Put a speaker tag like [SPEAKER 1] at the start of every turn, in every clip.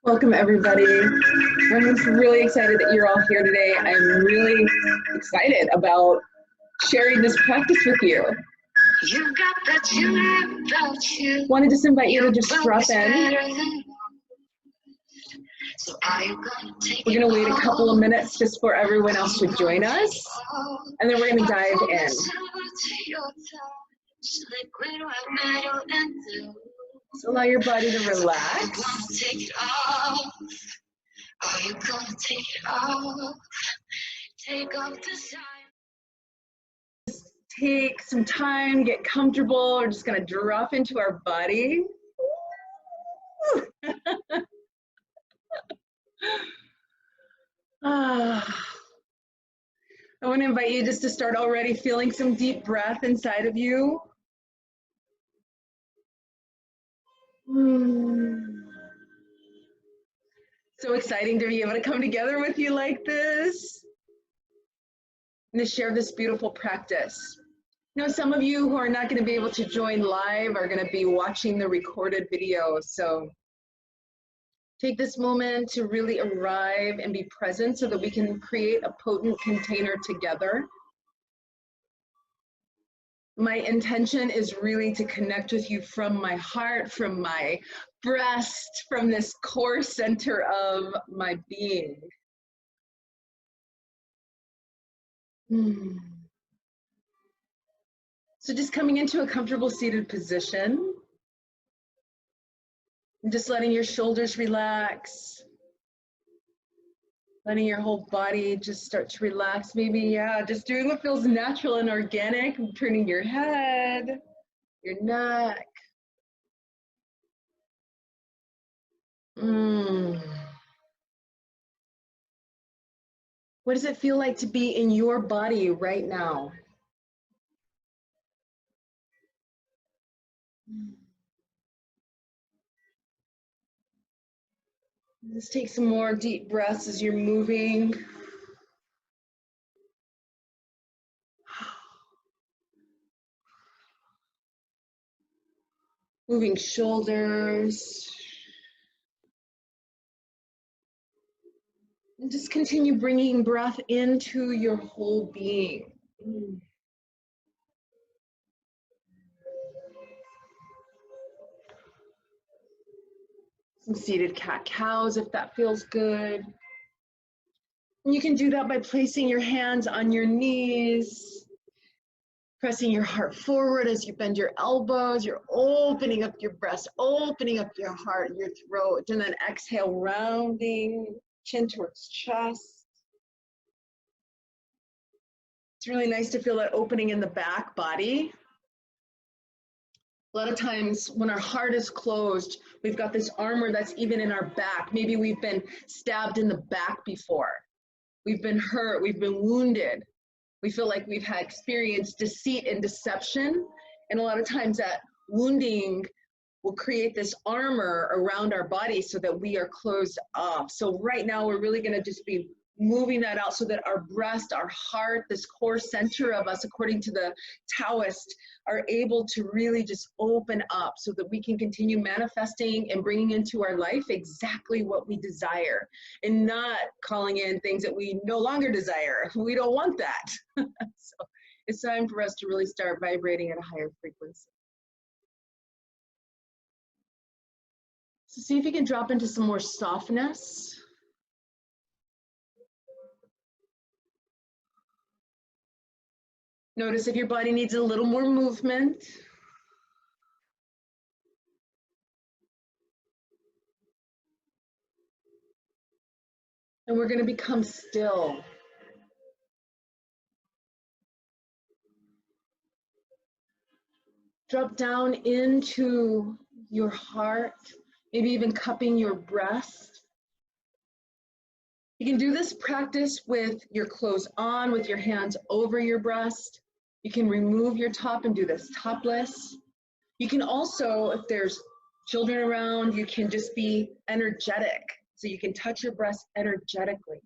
[SPEAKER 1] Welcome, everybody. I'm just really excited that you're all here today. I'm really excited about sharing this practice with you.
[SPEAKER 2] You got that you about you.
[SPEAKER 1] Want to just invite you to just drop in.
[SPEAKER 2] So are you gonna take
[SPEAKER 1] We're going to wait a couple of minutes just for everyone else to join us, and then we're going to dive in. So allow your body to relax.
[SPEAKER 2] Are you gonna take it off? Take off the sign.
[SPEAKER 1] Take some time, get comfortable. We're just going to drop into our body. I want to invite you just to start already feeling some deep breath inside of you. So exciting to be able to come together with you like this and to share this beautiful practice. You know, some of you who are not going to be able to join live are going to be watching the recorded video. So take this moment to really arrive and be present so that we can create a potent container together. My intention is really to connect with you from my heart, from my breast, from this core center of my being. So just coming into a comfortable seated position, and just letting your shoulders relax, letting your whole body just start to relax. Maybe, yeah, just doing what feels natural and organic, turning your head, your neck. What does it feel like to be in your body right now? Just take some more deep breaths as you're moving. Moving shoulders. And just continue bringing breath into your whole being. Some seated cat-cows if that feels good. And you can do that by placing your hands on your knees, pressing your heart forward as you bend your elbows. You're opening up your breast, opening up your heart, your throat, and then exhale, rounding chin towards chest. It's really nice to feel that opening in the back body. A lot of times when our heart is closed, we've got this armor that's even in our back. Maybe we've been stabbed in the back before. We've been hurt, we've been wounded. We feel like we've had experienced deceit and deception. And a lot of times that wounding will create this armor around our body so that we are closed off. So right now we're really gonna just be moving that out so that our breast, our heart, this core center of us, according to the Taoist, are able to really just open up so that we can continue manifesting and bringing into our life exactly what we desire and not calling in things that we no longer desire. We don't want that. So it's time for us to really start vibrating at a higher frequency. So see if you can drop into some more softness. Notice if your body needs a little more movement. And we're going to become still. Drop down into your heart, maybe even cupping your breast. You can do this practice with your clothes on, with your hands over your breast. You can remove your top and do this topless. You can also, if there's children around, you can just be energetic. So you can touch your breast energetically.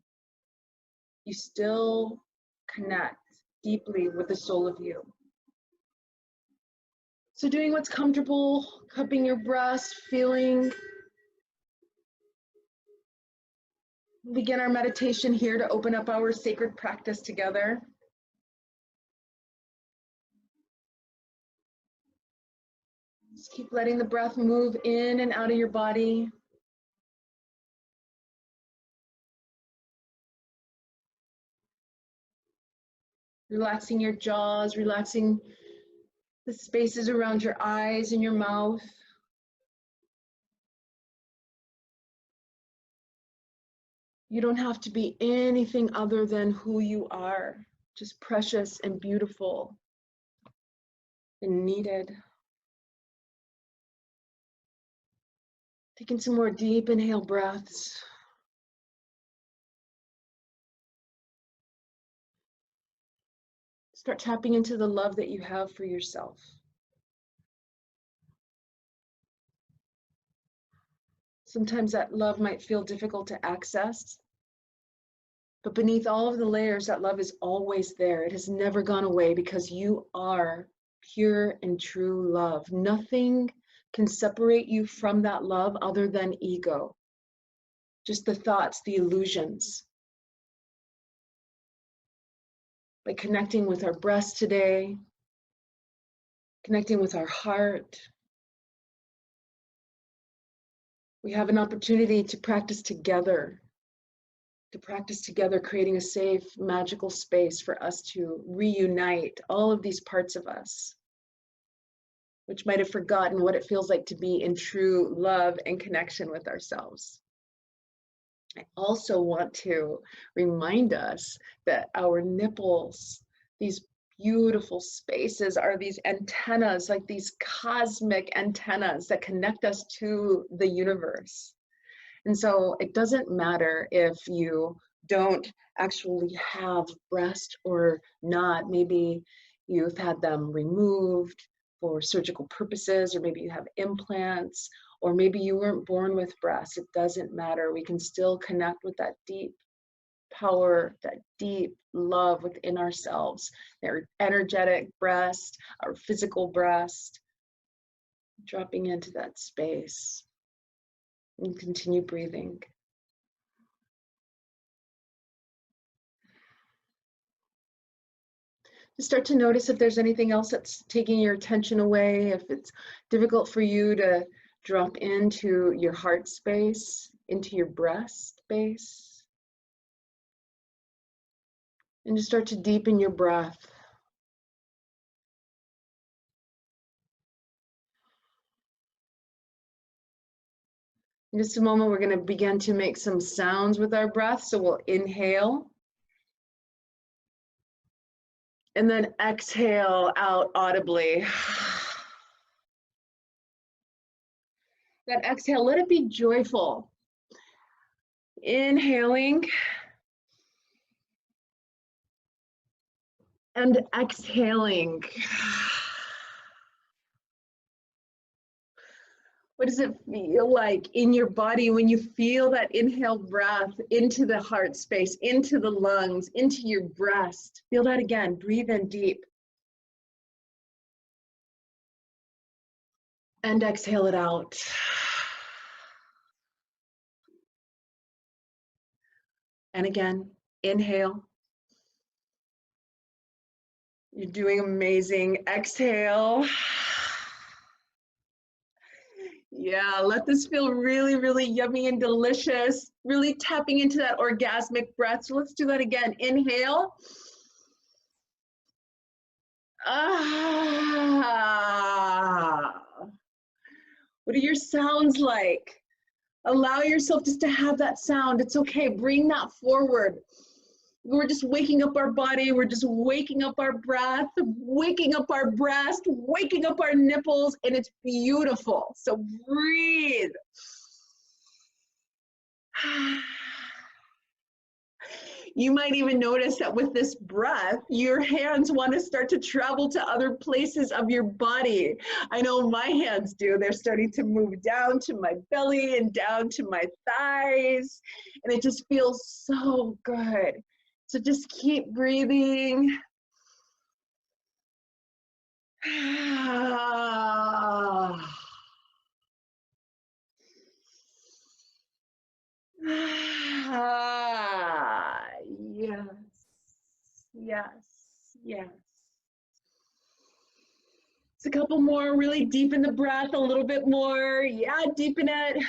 [SPEAKER 1] You still connect deeply with the soul of you. So doing what's comfortable, cupping your breast, feeling Begin our meditation here to open up our sacred practice together. Just keep letting the breath move in and out of your body. Relaxing your jaws, relaxing the spaces around your eyes and your mouth. You don't have to be anything other than who you are, just precious and beautiful and needed. Taking some more deep inhale breaths. Start tapping into the love that you have for yourself. Sometimes that love might feel difficult to access, but beneath all of the layers, that love is always there. It has never gone away because you are pure and true love. Nothing can separate you from that love other than ego. Just the thoughts, the illusions. By connecting with our breast today, connecting with our heart, we have an opportunity to practice together, creating a safe, magical space for us to reunite all of these parts of us, which might have forgotten what it feels like to be in true love and connection with ourselves. I also want to remind us that our nipples, these beautiful spaces, are these antennas, like these cosmic antennas that connect us to the universe. And so it doesn't matter if you don't actually have breast or not. Maybe you've had them removed for surgical purposes, or maybe you have implants, or maybe you weren't born with breasts. It doesn't matter. We can still connect with that deep power, that deep love within ourselves, our energetic breast, our physical breast, dropping into that space. And continue breathing. Just start to notice if there's anything else that's taking your attention away, if it's difficult for you to drop into your heart space, into your breast space. And just start to deepen your breath. In just a moment, we're going to begin to make some sounds with our breath. So we'll inhale. And then exhale out audibly. That exhale, let it be joyful. Inhaling. And exhaling. What does it feel like in your body when you feel that inhaled breath into the heart space, into the lungs, into your breast? Feel that again. Breathe in deep. And exhale it out. And again, inhale. You're doing amazing. Exhale. Yeah, let this feel really, really yummy and delicious. Really tapping into that orgasmic breath. So let's do that again. Inhale. Ah. What are your sounds like? Allow yourself just to have that sound. It's okay. Bring that forward. We're just waking up our body. We're just waking up our breath, waking up our breast, waking up our nipples, and it's beautiful. So breathe. You might even notice that with this breath, your hands want to start to travel to other places of your body. I know my hands do. They're starting to move down to my belly and down to my thighs, and it just feels so good. So just keep breathing. Yes. Yes. It's a couple more. Really deepen the breath a little bit more. Yeah, deepen it.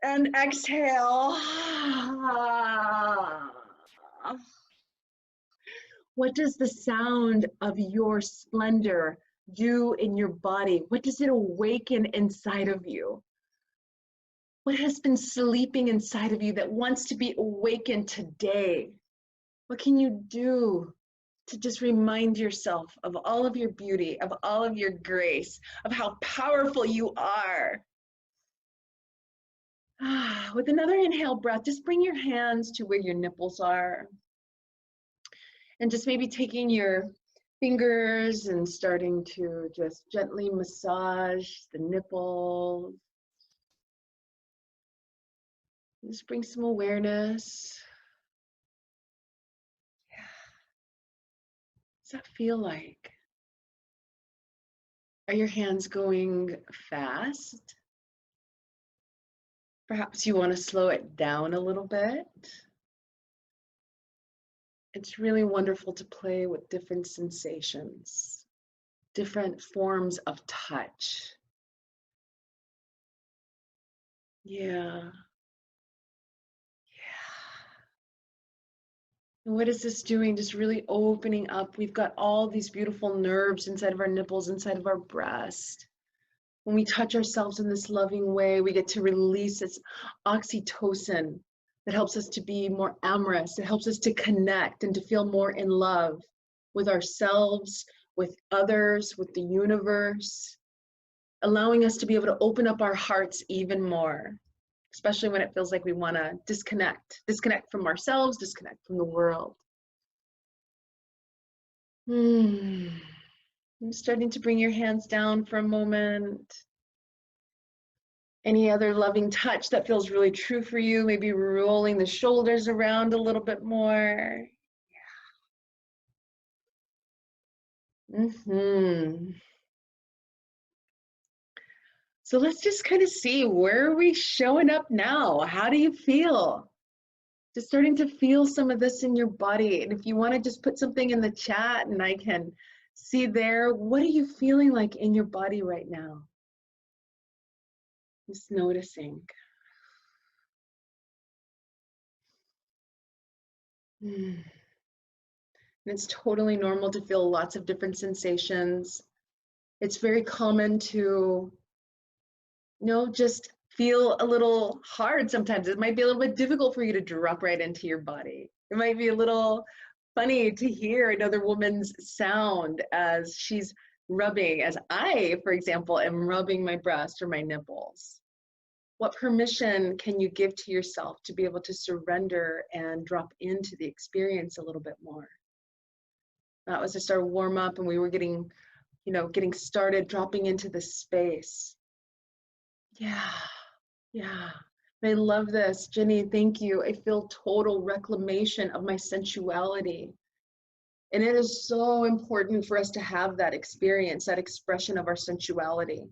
[SPEAKER 1] And exhale. What does the sound of your splendor do in your body? What does it awaken inside of you? What has been sleeping inside of you that wants to be awakened today? What can you do to just remind yourself of all of your beauty, of all of your grace, of how powerful you are? With another inhale breath, just bring your hands to where your nipples are. And just maybe taking your fingers and starting to just gently massage the nipples. Just bring some awareness. Yeah. What's that feel like? Are your hands going fast? Perhaps you want to slow it down a little bit. It's really wonderful to play with different sensations, different forms of touch. Yeah. And what is this doing? Just really opening up. We've got all these beautiful nerves inside of our nipples, inside of our breast. When we touch ourselves in this loving way, we get to release this oxytocin that helps us to be more amorous. It helps us to connect and to feel more in love with ourselves, with others, with the universe, allowing us to be able to open up our hearts even more, especially when it feels like we want to disconnect from ourselves, disconnect from the world. I'm starting to bring your hands down for a moment. Any other loving touch that feels really true for you, maybe rolling the shoulders around a little bit more. Yeah. So let's just kind of see, where are we showing up now? How do you feel? Just starting to feel some of this in your body. And if you want to just put something in the chat and I can see there, what are you feeling like in your body right now? Just noticing. And it's totally normal to feel lots of different sensations. It's very common to, just feel a little hard sometimes. It might be a little bit difficult for you to drop right into your body. It might be a little funny to hear another woman's sound as she's rubbing, as I, for example, am rubbing my breast or my nipples. What permission can you give to yourself to be able to surrender and drop into the experience a little bit more? That was just our warm up, and we were getting started, dropping into the space. Yeah. I love this. Jenny, thank you. I feel total reclamation of my sensuality. And it is so important for us to have that experience, that expression of our sensuality.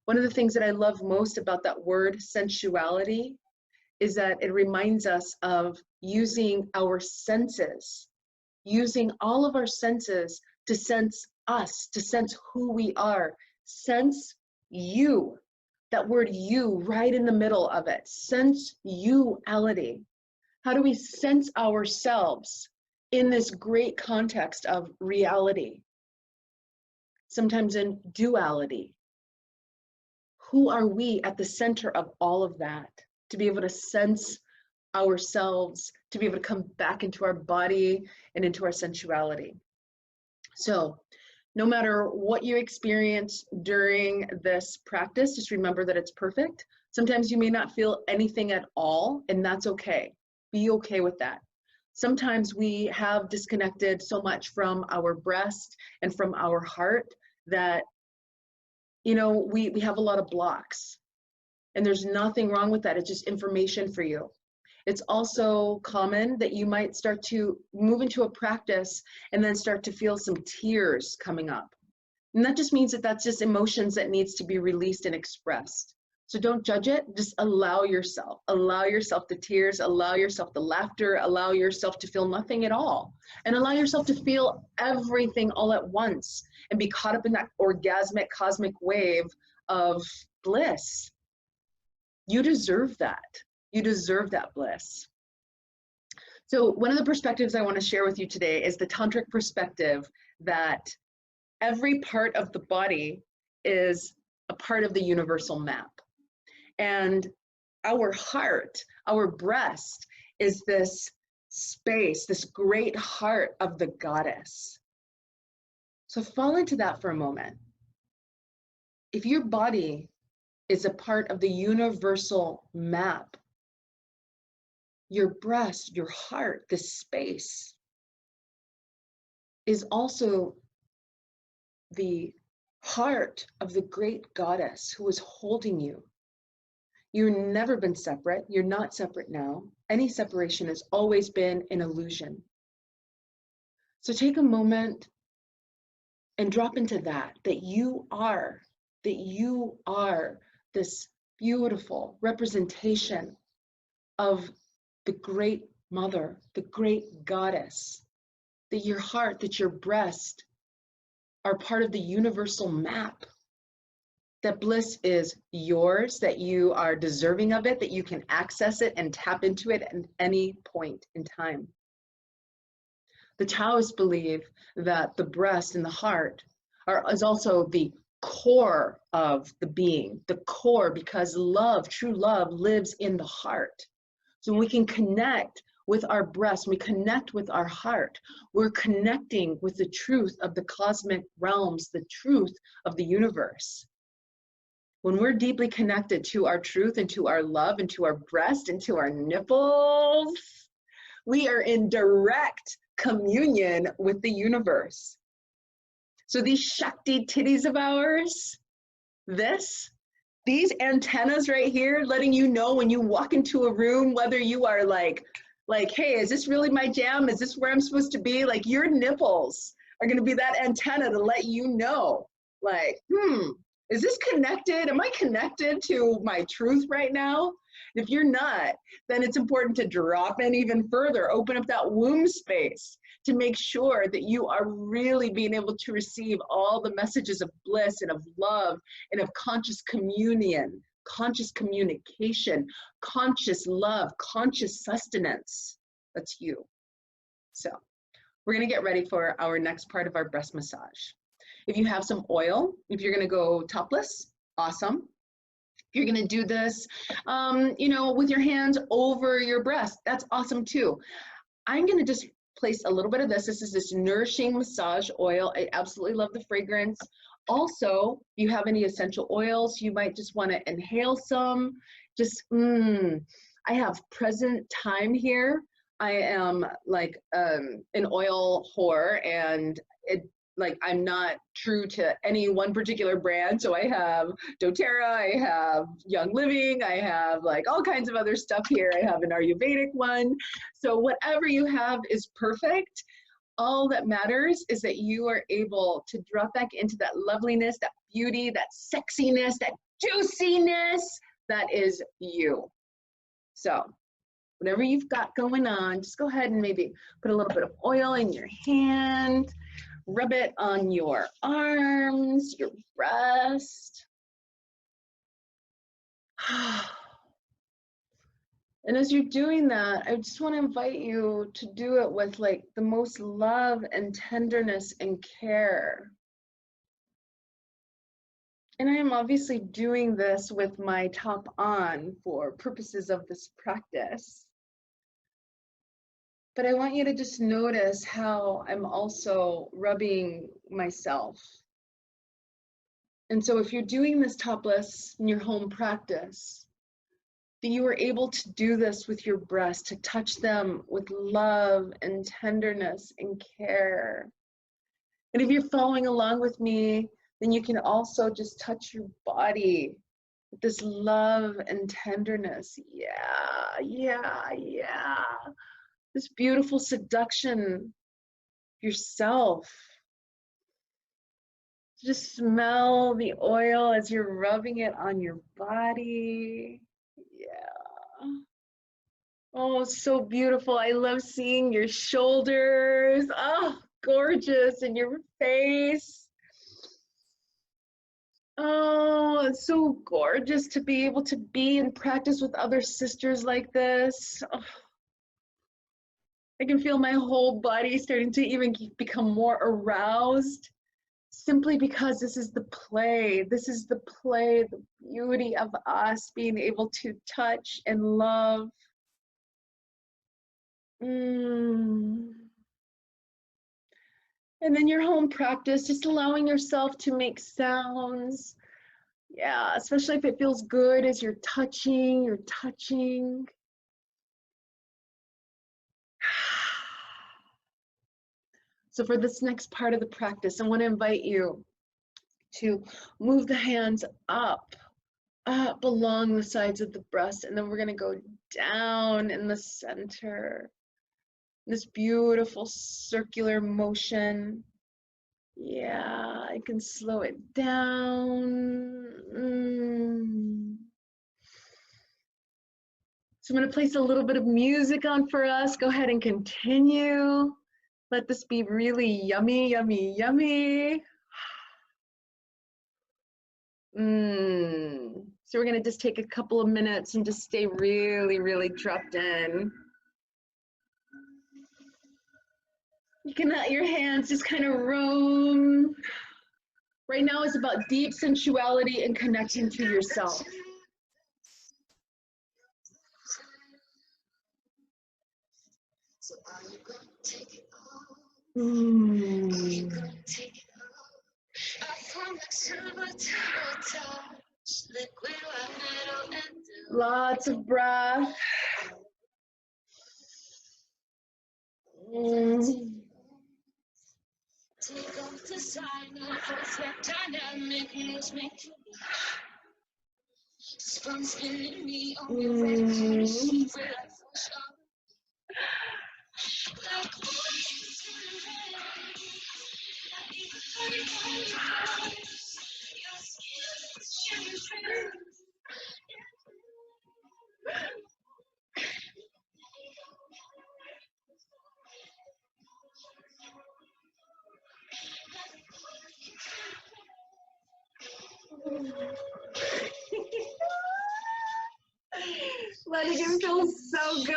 [SPEAKER 1] One of the things that I love most about that word sensuality is that it reminds us of using our senses, using all of our senses to sense us, to sense who we are. Sense you. That word you right in the middle of it. Sensuality. How do we sense ourselves in this great context of reality? Sometimes in duality. Who are we at the center of all of that? To be able to sense ourselves, to be able to come back into our body and into our sensuality. So, no matter what you experience during this practice, just remember that it's perfect. Sometimes you may not feel anything at all, and that's okay. Be okay with that. Sometimes we have disconnected so much from our breast and from our heart that, we have a lot of blocks. And there's nothing wrong with that. It's just information for you. It's also common that you might start to move into a practice and then start to feel some tears coming up. And that just means that that's just emotions that needs to be released and expressed. So don't judge it, just allow yourself the tears, allow yourself the laughter, allow yourself to feel nothing at all, and allow yourself to feel everything all at once and be caught up in that orgasmic cosmic wave of bliss. You deserve that. You deserve that bliss. So one of the perspectives I want to share with you today is the tantric perspective that every part of the body is a part of the universal map. And our heart, our breast, is this space, this great heart of the goddess. So fall into that for a moment. If your body is a part of the universal map, your breast, your heart, this space is also the heart of the great goddess who is holding you. You've never been separate. You're not separate now. Any separation has always been an illusion. So take a moment and drop into that you are this beautiful representation of the great mother, the great goddess, that your heart, that your breast are part of the universal map. That bliss is yours, that you are deserving of it, that you can access it and tap into it at any point in time. The Taoists believe that the breast and the heart is also the core of the being, the core, because love, true love, lives in the heart. So when we can connect with our breast, we connect with our heart, we're connecting with the truth of the cosmic realms, the truth of the universe. When we're deeply connected to our truth and to our love and to our breast and to our nipples, we are in direct communion with the universe. So these Shakti titties of ours, these antennas right here, letting you know when you walk into a room, whether you are like, hey, is this really my jam? Is this where I'm supposed to be? Like, your nipples are going to be that antenna to let you know, like, is this connected? Am I connected to my truth right now? If you're not, then it's important to drop in even further, open up that womb space to make sure that you are really being able to receive all the messages of bliss and of love and of conscious communion, conscious communication, conscious love, conscious sustenance. That's you. So we're going to get ready for our next part of our breast massage. If you have some oil, if you're going to go topless, awesome. If you're going to do this, with your hands over your breast, that's awesome too. I'm going to just place a little bit of this. This is this nourishing massage oil. I absolutely love the fragrance. Also, if you have any essential oils, you might just want to inhale some. Just, I have present time here. I am like an oil whore, and I'm not true to any one particular brand. So I have doTERRA, I have Young Living, I have like all kinds of other stuff here. I have an Ayurvedic one. So whatever you have is perfect. All that matters is that you are able to drop back into that loveliness, that beauty, that sexiness, that juiciness that is you. So whatever you've got going on, just go ahead and maybe put a little bit of oil in your hand. Rub it on your arms, your breast. And as you're doing that, I just want to invite you to do it with like the most love and tenderness and care. And I am obviously doing this with my top on for purposes of this practice. But I want you to just notice how I'm also rubbing myself. And so if you're doing this topless in your home practice, that you are able to do this with your breast, to touch them with love and tenderness and care. And if you're following along with me, then you can also just touch your body with this love and tenderness. Yeah. This beautiful seduction of yourself. Just smell the oil as you're rubbing it on your body. Yeah. Oh, so beautiful. I love seeing your shoulders. Oh, gorgeous. And your face. Oh, it's so gorgeous to be able to be and practice with other sisters like this. Oh, I can feel my whole body starting to even become more aroused simply because this is the play. This is the play, the beauty of us being able to touch and love. And then your home practice, just allowing yourself to make sounds. Yeah, especially if it feels good as you're touching, So for this next part of the practice, I want to invite you to move the hands up along the sides of the breast, and then we're going to go down in the center. This beautiful circular motion. Yeah, I can slow it down. So I'm going to place a little bit of music on for us. Go ahead and continue. Let this be really yummy, yummy, yummy. So we're going to just take a couple of minutes and just stay really, really dropped in. You can let your hands just kind of roam. Right now is about deep sensuality and connecting to yourself. Lots of breath. Take off the silence, dynamic moves me. Spun spinning me on your red sheets. Letting him feel so good.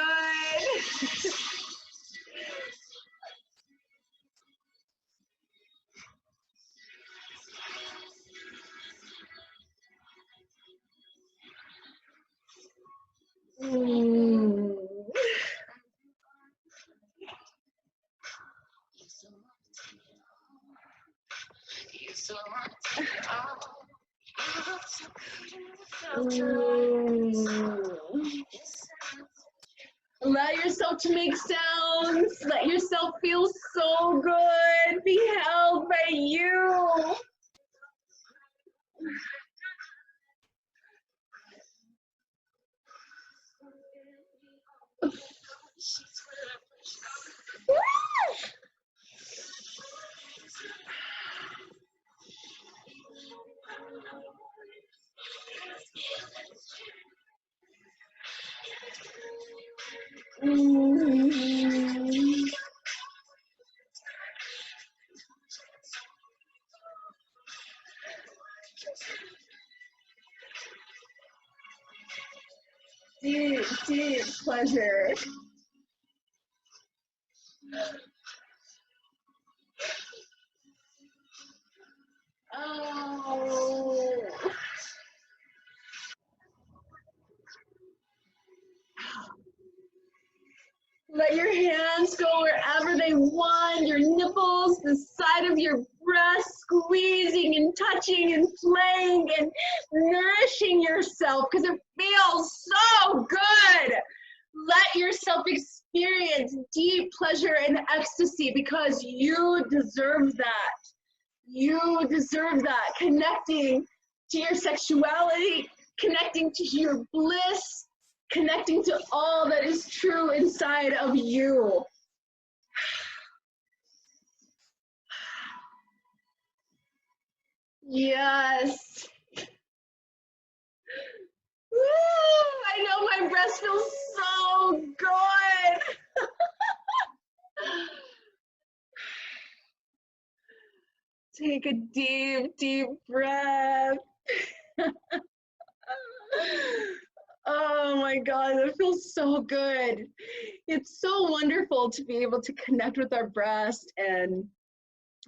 [SPEAKER 1] Allow yourself to make sounds. Let yourself feel so good. Be held by you. Deep, deep pleasure. Oh. Let your hands go wherever they want, your nipples, the side of your breast, squeezing and touching and playing and nourishing yourself because it feels so good. Let yourself experience deep pleasure and ecstasy because you deserve that. You deserve that. Connecting to your sexuality, connecting to your bliss, connecting to all that is true inside of you. Yes. Woo! I know my breast feels so good. Take a deep, deep breath. Oh my God, that feels so good. It's so wonderful to be able to connect with our breast, and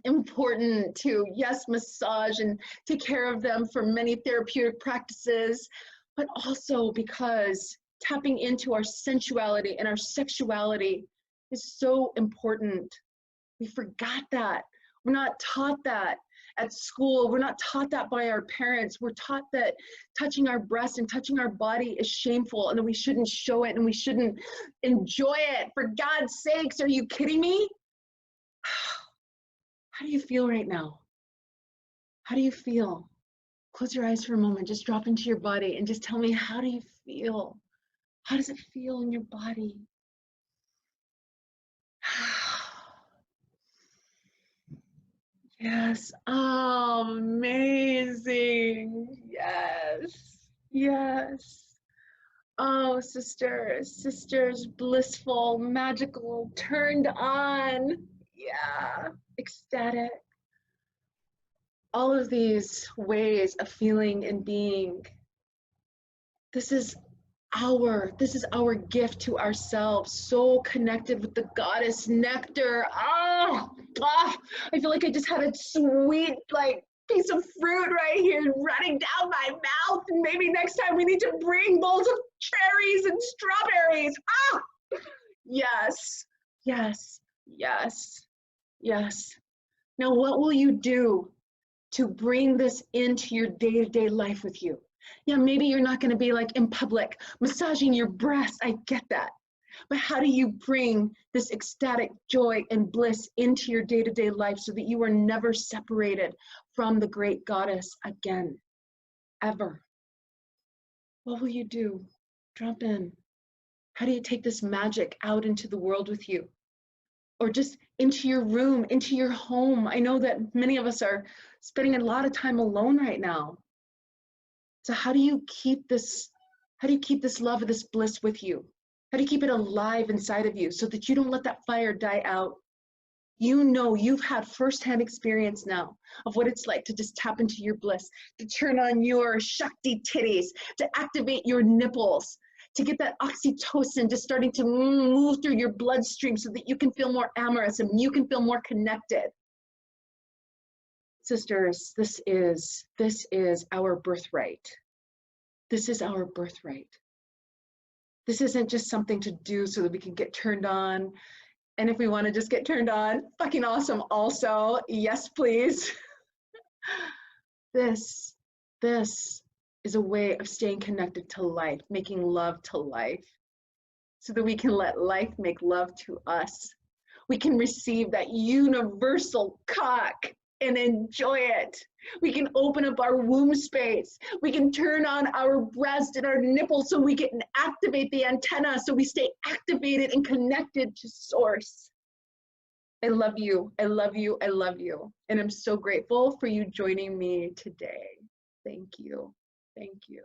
[SPEAKER 1] important to, yes, massage and take care of them for many therapeutic practices, but also because tapping into our sensuality and our sexuality is so important. We forgot that. We're not taught that at school. We're not taught that by our parents. We're taught that touching our breast and touching our body is shameful, and that we shouldn't show it and we shouldn't enjoy it. For God's sakes, are you kidding me? How do you feel right now? How do you feel? Close your eyes for a moment. Just drop into your body and just tell me, how do you feel? How does it feel in your body? Yes. Oh, amazing. Yes. Yes. Oh, sisters, blissful, magical, turned on. Yeah. Ecstatic. All of these ways of feeling and being. This is our gift to ourselves, so connected with the goddess nectar. I feel like I just had a sweet piece of fruit right here running down my mouth, and maybe next time we need to bring bowls of cherries and strawberries. Yes, yes, yes, yes. Now what will you do to bring this into your day-to-day life with you? Yeah, maybe you're not going to be in public massaging your breast. I get that. But how do you bring this ecstatic joy and bliss into your day-to-day life so that you are never separated from the great goddess again, ever? What will you do? Drop in. How do you take this magic out into the world with you? Or just into your room, into your home? I know that many of us are spending a lot of time alone right now. So how do you keep this love of this bliss with you? How do you keep it alive inside of you so that you don't let that fire die out? You know, you've had firsthand experience now of what it's like to just tap into your bliss, to turn on your Shakti titties, to activate your nipples, to get that oxytocin just starting to move through your bloodstream so that you can feel more amorous and you can feel more connected. Sisters, this is our birthright. This is our birthright. This isn't just something to do so that we can get turned on. And if we want to just get turned on, fucking awesome also. Yes, please. This is a way of staying connected to life, making love to life, so that we can let life make love to us. We can receive that universal cock and enjoy it. We can open up our womb space. We can turn on our breast and our nipples so we can activate the antenna so we stay activated and connected to source. I love you. I love you. I love you. And I'm so grateful for you joining me today. Thank you. Thank you.